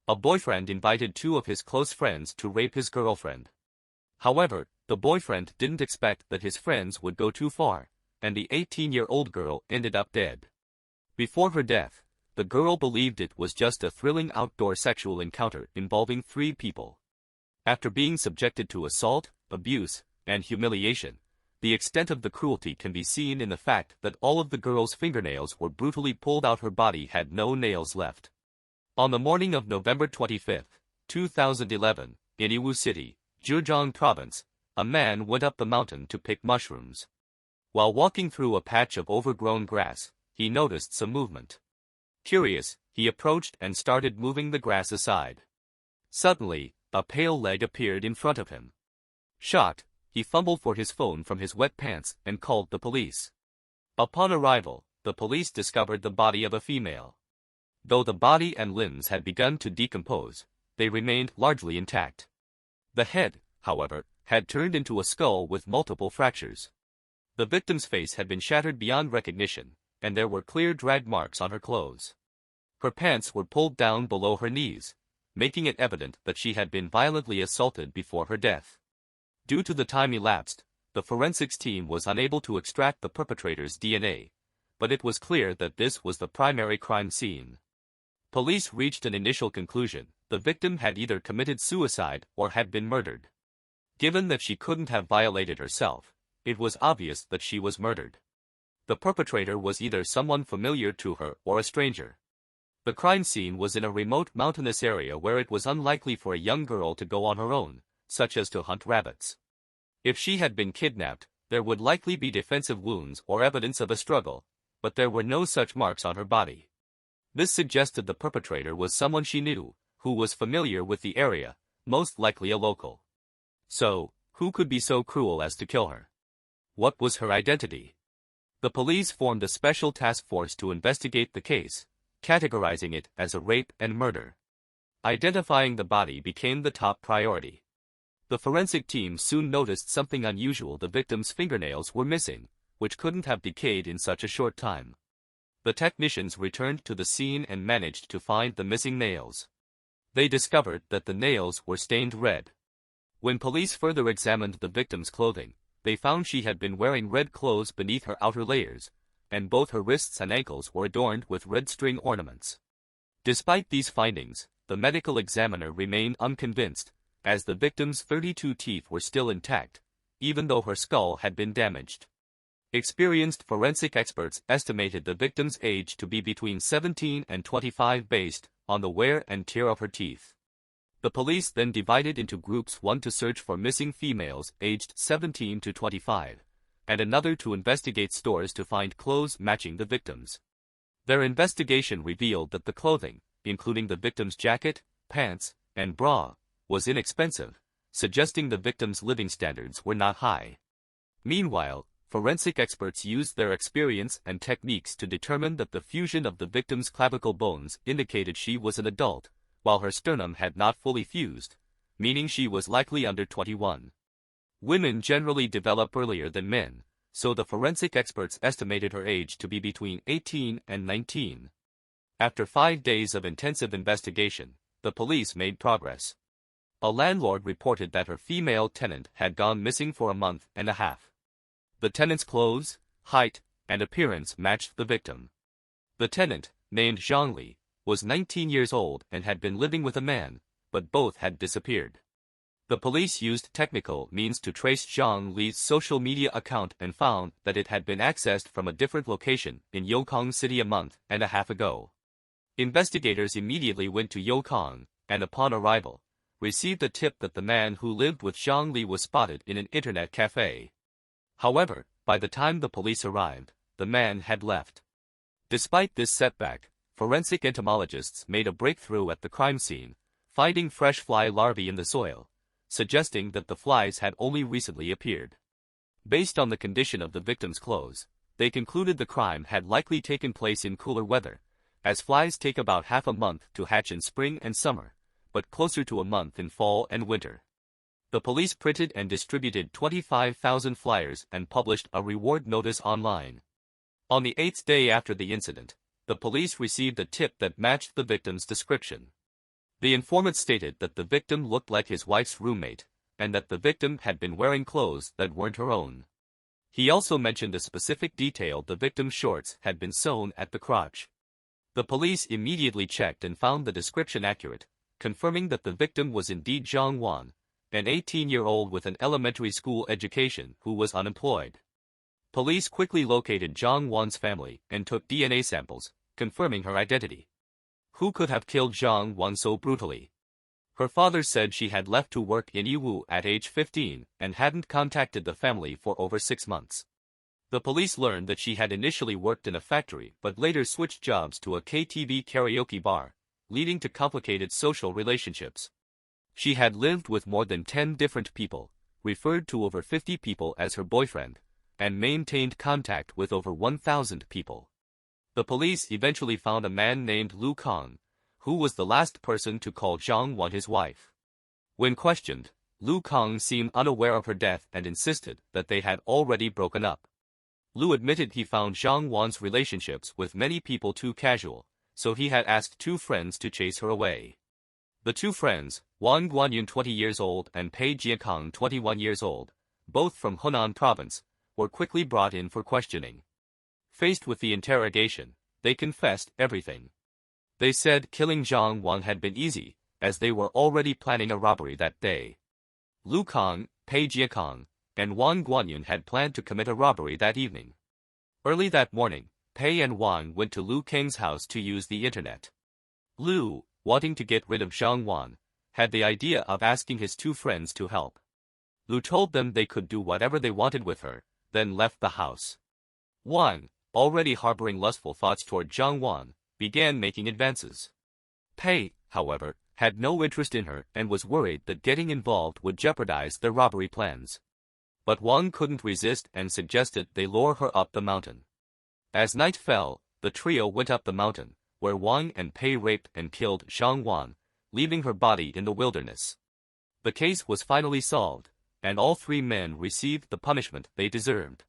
A boyfriend invited two of his close friends to rape his girlfriend. However, the boyfriend didn't expect that his friends would go too far, and the 18-year-old girl ended up dead. Before her death, the girl believed it was just a thrilling outdoor sexual encounter involving 3 people. After being subjected to assault, abuse, and humiliation, the extent of the cruelty can be seen in the fact that all of the girl's fingernails were brutally pulled out. Her body had no nails left. On the morning of November 25, 2011, in Yiwu City, Zhejiang Province, a man went up the mountain to pick mushrooms. While walking through a patch of overgrown grass, he noticed some movement. Curious, he approached and started moving the grass aside. Suddenly, a pale leg appeared in front of him. Shocked, he fumbled for his phone from his wet pants and called the police. Upon arrival, the police discovered the body of a female. Though the body and limbs had begun to decompose, they remained largely intact. The head, however, had turned into a skull with multiple fractures. The victim's face had been shattered beyond recognition, and there were clear drag marks on her clothes. Her pants were pulled down below her knees, making it evident that she had been violently assaulted before her death. Due to the time elapsed, the forensics team was unable to extract the perpetrator's DNA, but it was clear that this was the primary crime scene. Police reached an initial conclusion: the victim had either committed suicide or had been murdered. Given that she couldn't have violated herself, it was obvious that she was murdered. The perpetrator was either someone familiar to her or a stranger. The crime scene was in a remote mountainous area where it was unlikely for a young girl to go on her own, such as to hunt rabbits. If she had been kidnapped, there would likely be defensive wounds or evidence of a struggle, but there were no such marks on her body. This suggested the perpetrator was someone she knew, who was familiar with the area, most likely a local. So, who could be so cruel as to kill her? What was her identity? The police formed a special task force to investigate the case, categorizing it as a rape and murder. Identifying the body became the top priority. The forensic team soon noticed something unusual: the victim's fingernails were missing, which couldn't have decayed in such a short time. The technicians returned to the scene and managed to find the missing nails. They discovered that the nails were stained red. When police further examined the victim's clothing, they found she had been wearing red clothes beneath her outer layers, and both her wrists and ankles were adorned with red string ornaments. Despite these findings, the medical examiner remained unconvinced, as the victim's 32 teeth were still intact, even though her skull had been damaged. Experienced forensic experts estimated the victim's age to be between 17 and 25 based on the wear and tear of her teeth. The police then divided into groups: one to search for missing females aged 17 to 25, and another to investigate stores to find clothes matching the victims. Their investigation revealed that the clothing, including the victim's jacket, pants, and bra, was inexpensive, suggesting the victim's living standards were not high. Meanwhile, forensic experts used their experience and techniques to determine that the fusion of the victim's clavicle bones indicated she was an adult, while her sternum had not fully fused, meaning she was likely under 21. Women generally develop earlier than men, so the forensic experts estimated her age to be between 18 and 19. After 5 days of intensive investigation, the police made progress. A landlord reported that her female tenant had gone missing for a month and a half. The tenant's clothes, height, and appearance matched the victim. The tenant, named Zhang Li, was 19 years old and had been living with a man, but both had disappeared. The police used technical means to trace Zhang Li's social media account and found that it had been accessed from a different location in Yokong City a month and a half ago. Investigators immediately went to Yokong, and upon arrival, received a tip that the man who lived with Zhang Li was spotted in an internet cafe. However, by the time the police arrived, the man had left. Despite this setback, forensic entomologists made a breakthrough at the crime scene, finding fresh fly larvae in the soil, suggesting that the flies had only recently appeared. Based on the condition of the victim's clothes, they concluded the crime had likely taken place in cooler weather, as flies take about half a month to hatch in spring and summer, but closer to a month in fall and winter. The police printed and distributed 25,000 flyers and published a reward notice online. On the 8th day after the incident, the police received a tip that matched the victim's description. The informant stated that the victim looked like his wife's roommate, and that the victim had been wearing clothes that weren't her own. He also mentioned a specific detail: the victim's shorts had been sewn at the crotch. The police immediately checked and found the description accurate, confirming that the victim was indeed Zhang Wan, an 18-year-old with an elementary school education who was unemployed. Police quickly located Zhang Wan's family and took DNA samples, confirming her identity. Who could have killed Zhang Wan so brutally? Her father said she had left to work in Yiwu at age 15 and hadn't contacted the family for over 6 months. The police learned that she had initially worked in a factory but later switched jobs to a KTV karaoke bar, leading to complicated social relationships. She had lived with more than 10 different people, referred to over 50 people as her boyfriend, and maintained contact with over 1,000 people. The police eventually found a man named Lu Kang, who was the last person to call Zhang Wan his wife. When questioned, Lu Kang seemed unaware of her death and insisted that they had already broken up. Lu admitted he found Zhang Wan's relationships with many people too casual, so he had asked 2 friends to chase her away. The 2 friends, Wang Guanyun 20 years old and Pei Jiakang 21 years old, both from Hunan province, were quickly brought in for questioning. Faced with the interrogation, they confessed everything. They said killing Zhang Wan had been easy, as they were already planning a robbery that day. Lu Kang, Pei Jiakang, and Wang Guanyun had planned to commit a robbery that evening. Early that morning, Pei and Wang went to Lu Kang's house to use the internet. Lu, wanting to get rid of Zhang Wan, had the idea of asking his 2 friends to help. Lu told them they could do whatever they wanted with her, then left the house. Wang, already harboring lustful thoughts toward Zhang Wan, began making advances. Pei, however, had no interest in her and was worried that getting involved would jeopardize their robbery plans. But Wang couldn't resist and suggested they lure her up the mountain. As night fell, the trio went up the mountain, where Wang and Pei raped and killed Zhang Wan, leaving her body in the wilderness. The case was finally solved, and all 3 men received the punishment they deserved.